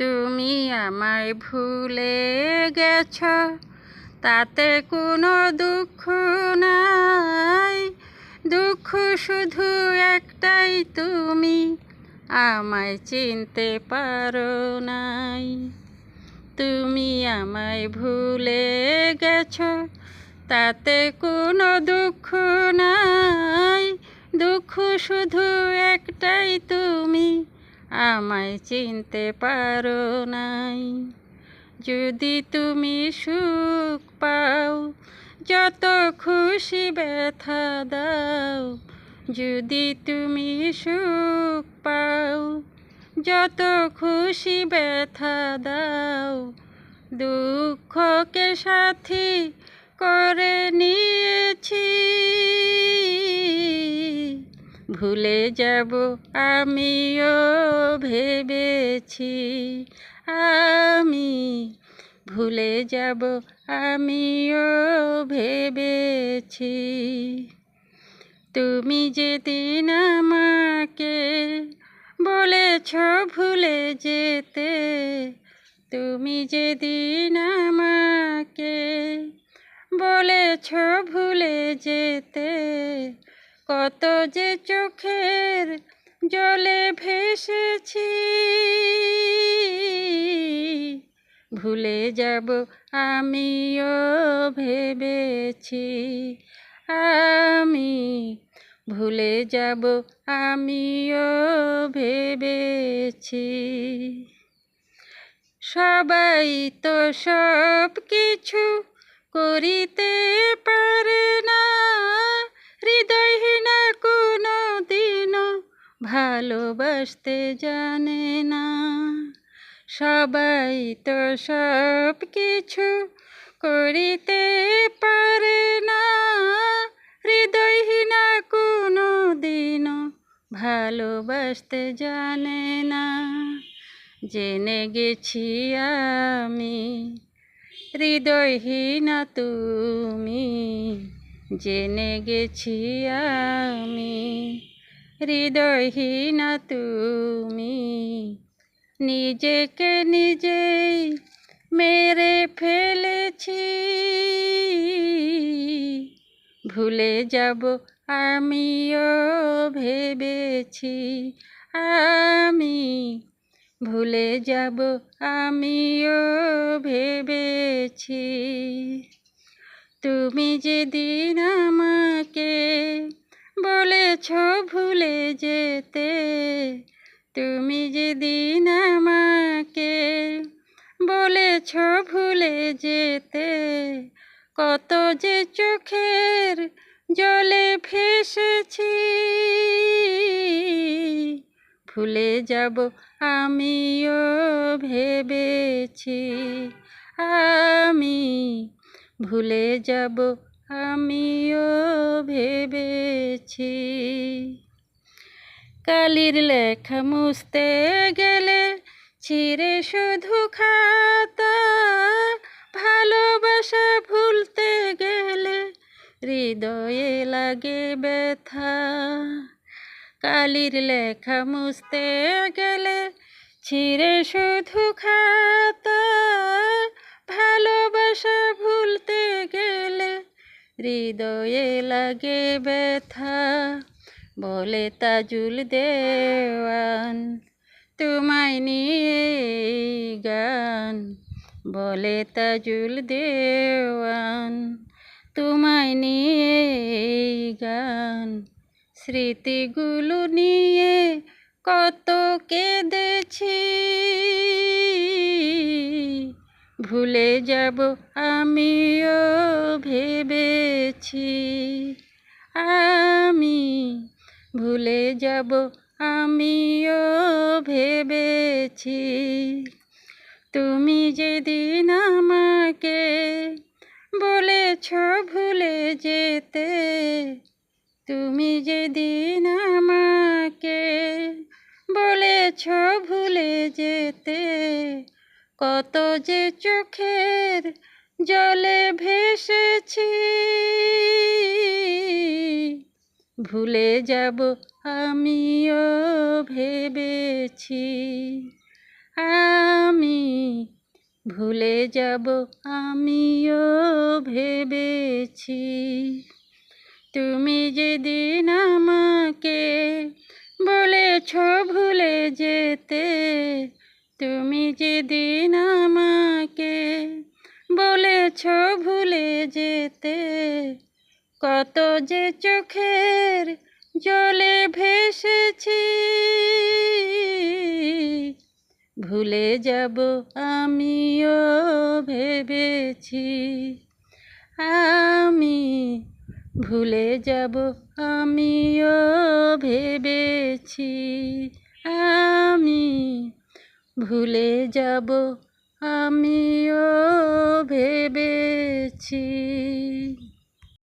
তুমি আমায় ভুলে গেছ, তাতে কোনো দুঃখ নাই। দুঃখ শুধু একটাই, তুমি আমায় চিনতে পারো নাই। তুমি আমায় ভুলে গেছ, তাতে কোনো দুঃখ নাই। দুঃখ শুধু একটাই, তুমি আমায় চিনতে পারো নাই। যদি তুমি সুখ পাও, যত খুশি ব্যথা দাও। যদি তুমি সুখ পাও, যত খুশি ব্যথা দাও। দুঃখকে সাথী করে নিয়েছি, ভুলে যাব আমিও ভেবেছি। আমি ভুলে যাব আমিও ভেবেছি। তুমি যেদিন আমাকে বলেছ ভুলে যেতে, তুমি যেদিন আমাকে বলেছ ভুলে যেতে। কত যে চোখের জলে ভেসেছি, ভুলে যাব আমিও ভেবেছি। আমি ভুলে যাব আমিও ভেবেছি। সবাই তো সব কিছু করিতে পারে না, হৃদয়হীনা কোনো দিনও ভালোবাসতে জানে না। সবাই তো সব কিছু করিতে পারে না, হৃদয়হীনা কোনো দিনও ভালোবাসতে জানে না। জেনে গেছি আমি হৃদয়হীনা তুমি, জেনে গেছি আমি হৃদয়হীনা তুমি। নিজেকে নিজেই মেরে ফেলেছি, ভুলে যাব আমিও ভেবেছি। আমি ভুলে যাব আমিও ভেবেছি। তুমি যেদিন আমাকে বলেছ ভুলে যেতে, তুমি যেদিন আমাকে বলেছ ভুলে যেতে। কত যে চোখের জলে ভেসেছি, ভুলে যাব আমিও ভেবেছি। আমি ভুলে যাব আমিও ভেবেছি। কালির লেখা মুছতে গেলে ছিঁড়ে শুধু খাতা, ভালোবাসা ভুলতে গেলে হৃদয়ে লাগে ব্যথা। কালির লেখা মুছতে গেলে ছিঁড়ে শুধু খাতা, ভালোবাসা ভুলতে গেলে হৃদয়ে লাগে ব্যথা। বলে তাজুল দেওয়ান তোমায় নিয়ে গান, বলে তাজুল দেওয়ান তোমায় নিয়ে গান। স্মৃতিগুলো নিয়ে কত কেঁদেছি, ভুলে যাব আমিও ভেবেছি। আমি ভুলে যাব আমিও ভেবেছি। তুমি যেদিন আমাকে বলেছ ভুলে যেতে, তুমি যেদিন আমাকে বলেছ ভুলে যেতে। কত যে চোখের জলে ভেসেছি, ভুলে যাব আমিও ভেবেছি। ভুলে যাব আমিও ভেবেছি। তুমি যেদিন আমাকে বলেছ ভুলে যেতে, তুমি যেদিন আমাকে বলেছ ভুলে যেতে, কত যে চোখের জলে ভেসেছি। ভুলে যাব আমিও ভেবেছি, আমি ভুলে যাব আমিও ভেবেছি, আমি ভুলে যাব আমিও ভেবেছি।